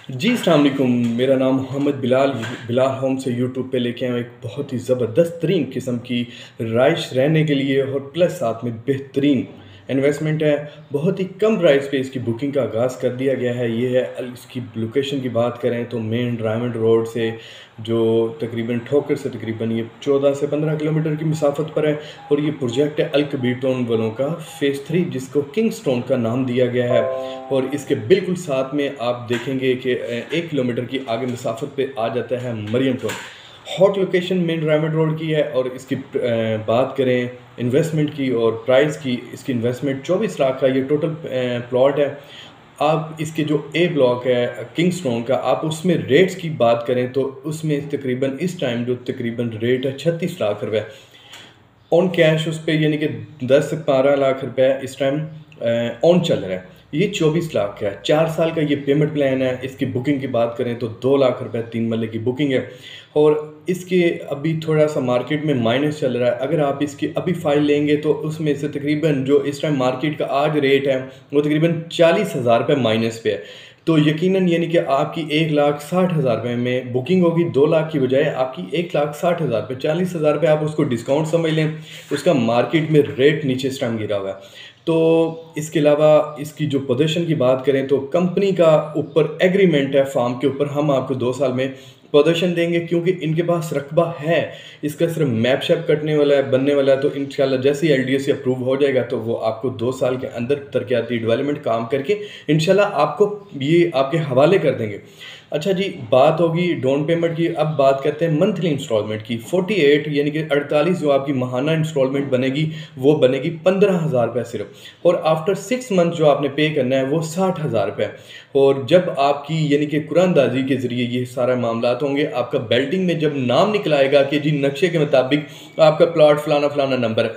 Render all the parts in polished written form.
जी, अस्सलाम वालेकुम। मेरा नाम मोहम्मद बिलाल बिलाल होम से यूट्यूब पे लेके आया हूँ एक बहुत ही ज़बरदस्त तरीन किस्म की राइश रहने के लिए और प्लस साथ में बेहतरीन इन्वेस्टमेंट है। बहुत ही कम प्राइस पे इसकी बुकिंग का आगाज़ कर दिया गया है। ये है इसकी लोकेशन की बात करें तो मेन डायमंड रोड से जो तकरीबन ठोकर से तकरीबन ये 14 से 15 किलोमीटर की मसाफत पर है। और ये प्रोजेक्ट है अल-कबीर वालों का फ़ेज़ 3 जिसको किंगस्टोन का नाम दिया गया है। और इसके बिल्कुल साथ में आप देखेंगे कि 1 किलोमीटर की आगे मसाफत पे आ जाता है मरियम टोन। Hot location main diamond road की है। और इसकी बात करें इन्वेस्टमेंट की और प्राइस की, इसकी इन्वेस्टमेंट 24 लाख का ये टोटल प्लॉट है। आप इसके जो ए ब्लॉक है किंगस्टोन का, आप उसमें रेट्स की बात करें तो उसमें तकरीबन इस टाइम जो तकरीबन रेट है 36 लाख रुपए ऑन कैश उस पर, यानी कि 10 से 12 लाख रुपए इस टाइम ऑन चल रहा है। ये 24 लाख का है, 4 साल का ये पेमेंट प्लान है। इसकी बुकिंग की बात करें तो 2 लाख रुपए 3 मरले की बुकिंग है। और इसके अभी थोड़ा सा मार्केट में माइनस चल रहा है। अगर आप इसकी अभी फाइल लेंगे तो उसमें से तकरीबन जो इस टाइम मार्केट का आज रेट है वो तकरीबन 40,000 रुपये माइनस पे है। तो यकीनन यानी कि आपकी 1,60,000 रुपये में बुकिंग होगी। 2 लाख की बजाय आपकी 1,60,000 रुपये, 40,000 रुपये आप उसको डिस्काउंट समझ लें। उसका मार्केट में रेट नीचे इस टाइम गिरा हुआ है। तो इसके अलावा इसकी जो पोजीशन की बात करें तो कंपनी का ऊपर एग्रीमेंट है फार्म के ऊपर, हम आपको 2 साल में पोजीशन देंगे क्योंकि इनके पास रकबा है। इसका सिर्फ मैप शैप कटने वाला है, बनने वाला है। तो इंशाल्लाह जैसे ही एलडीए अप्रूव हो जाएगा तो वो आपको 2 साल के अंदर तरक्याती डेवलपमेंट काम करके इंशाल्लाह आपको ये आपके हवाले कर देंगे। अच्छा जी, बात होगी डाउन पेमेंट की। अब बात करते हैं मंथली इंस्टॉलमेंट की। 48 यानी कि 48 जो आपकी माहाना इंस्टॉलमेंट बनेगी वो बनेगी 15,000 रुपये सिर्फ। और आफ्टर 6 मंथ जो आपने पे करना है वो 60,000 रुपये। और जब आपकी यानी कि कुरानदाजी के ज़रिए ये सारा मामला होंगे, आपका बेल्टिंग में जब नाम निकल आएगा कि जी नक्शे के मुताबिक आपका प्लॉट फलाना फलाना नंबर है,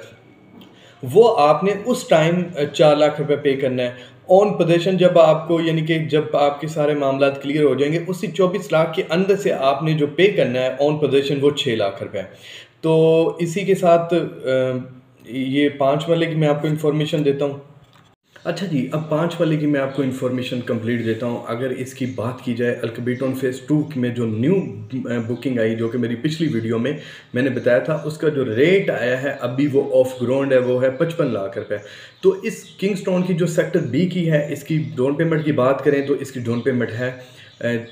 वो आपने उस टाइम 4 लाख रुपए पे करना है। ऑन पोजीशन जब आपको यानी कि जब आपके सारे मामला क्लियर हो जाएंगे, उसी 24 लाख के अंदर से आपने जो पे करना है ऑन पोजीशन वो 6 लाख रुपए है। तो इसी के साथ ये 5 वाले की मैं आपको इन्फॉर्मेशन देता हूँ। अच्छा जी, अब 5 वाले की मैं आपको इन्फॉर्मेशन कंप्लीट देता हूँ। अगर इसकी बात की जाए अल-कबीर फ़ेज़ 2 में जो न्यू बुकिंग आई, जो कि मेरी पिछली वीडियो में मैंने बताया था, उसका जो रेट आया है अभी वो ऑफ ग्राउंड है, वो है 55 लाख रुपए। तो इस किंगस्टोन की जो सेक्टर बी की है, इसकी डाउन पेमेंट की बात करें तो इसकी डाउन पेमेंट है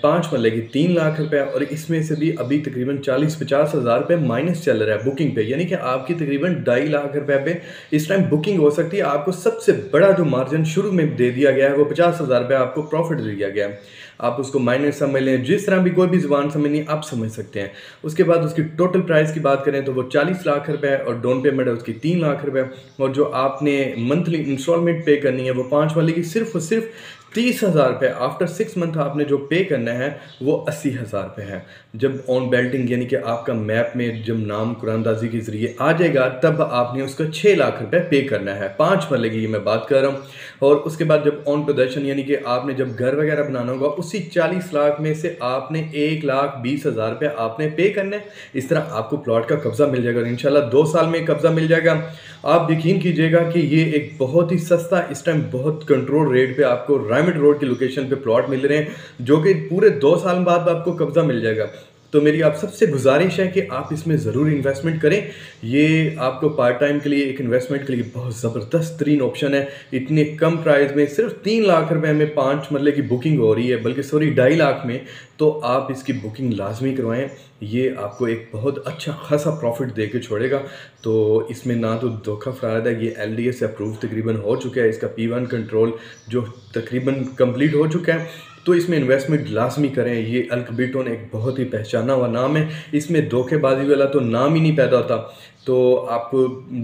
5 मरले की 3 लाख रुपए। और इसमें से भी अभी तकरीबन 40-50 हज़ार रुपये माइनस चल रहा है बुकिंग पे, यानी कि आपकी तकरीबन 2.5 लाख रुपए पे इस टाइम बुकिंग हो सकती है। आपको सबसे बड़ा जो मार्जिन शुरू में दे दिया गया है वो 50,000 रुपये आपको प्रॉफिट दे दिया गया है। आप उसको माइनस समझ लें, जिस तरह भी कोई भी ज़ुबान समझनी आप समझ सकते हैं। उसके बाद उसकी टोटल प्राइस की बात करें तो वो 40 लाख रुपए है और डाउन पेमेंट है उसकी 3 लाख रुपए। और जो आपने मंथली इंस्टॉलमेंट पे करनी है वो 5 वाले की सिर्फ और सिर्फ 30,000 रुपये। आफ्टर 6 मंथ आपने जो पे करना है वो 80,000 रुपये है। जब ऑन बेल्टिंग यानी कि आपका मैप में जब नाम कुरानदाजी के ज़रिए आ जाएगा तब आपने उसका 6 लाख रुपये पे करना है। 5 मरले की मैं बात कर रहा हूँ। और उसके बाद जब ऑन पोजेशन यानी कि आपने जब घर वगैरह बनाना होगा, उसी 40 लाख में से आपने 1,20,000 रुपये आपने पे करना है। इस तरह आपको प्लॉट का कब्जा मिल जाएगा और इंशाल्लाह 2 साल में कब्जा मिल जाएगा। आप यकीन कीजिएगा कि ये एक बहुत ही सस्ता, इस टाइम बहुत कंट्रोल रेट पे आपको डायमंड रोड की लोकेशन पे प्लॉट मिल रहे हैं, जो कि पूरे 2 साल बाद आपको कब्जा मिल जाएगा। तो मेरी आप सबसे गुजारिश है कि आप इसमें ज़रूर इन्वेस्टमेंट करें। ये आपको पार्ट टाइम के लिए, एक इन्वेस्टमेंट के लिए बहुत ज़बरदस्त तरीन ऑप्शन है। इतने कम प्राइस में सिर्फ 3 लाख रुपए में 5 मरले की बुकिंग हो रही है, बल्कि सॉरी 2.5 लाख में। तो आप इसकी बुकिंग लाजमी करवाएं। ये आपको एक बहुत अच्छा खासा प्रॉफिट दे के छोड़ेगा। तो इसमें ना तो धोखा फराद है, ये एलडीए से अप्रूव तकरीबन हो चुका है। इसका P1 कंट्रोल जो तकरीबन कंप्लीट हो चुका है। तो इसमें इन्वेस्टमेंट लाजमी करें। ये अल-कबीर एक बहुत ही पहचाना हुआ नाम है, इसमें धोखेबाजी वाला तो नाम ही नहीं पैदा होता। तो आप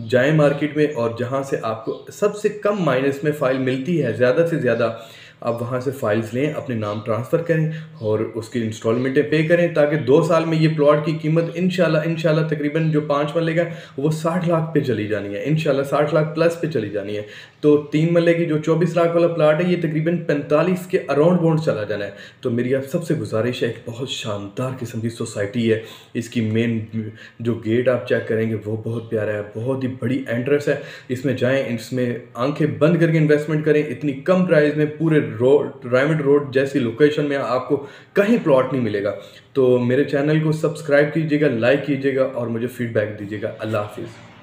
जाएं मार्केट में और जहां से आपको सबसे कम माइनस में फ़ाइल मिलती है, ज़्यादा से ज़्यादा आप वहां से फाइल्स लें, अपने नाम ट्रांसफ़र करें और उसकी इंस्टॉलमेंटें पे करें, ताकि 2 साल में ये प्लॉट की कीमत इंशाल्लाह तकरीबन जो 5 मरले का वो 60 लाख पे चली जानी है। इंशाल्लाह 60 लाख प्लस पे चली जानी है। तो 3 मरले की जो 24 लाख वाला प्लॉट है ये तकरीबन 45 के अराउंड बाउंड चला जाना है। तो मेरी आप सबसे गुजारिश है, एक बहुत शानदार किस्म की सोसाइटी है। इसकी मेन जो गेट आप चेक करेंगे वो बहुत प्यारा है, बहुत ही बड़ी एंट्रेंस है। इसमें जाएँ, इसमें आंखें बंद करके इन्वेस्टमेंट करें। इतनी कम प्राइस में पूरे रायमंड रोड जैसी लोकेशन में आपको कहीं प्लॉट नहीं मिलेगा। तो मेरे चैनल को सब्सक्राइब कीजिएगा, लाइक कीजिएगा और मुझे फीडबैक दीजिएगा। अल्लाह हाफिज़।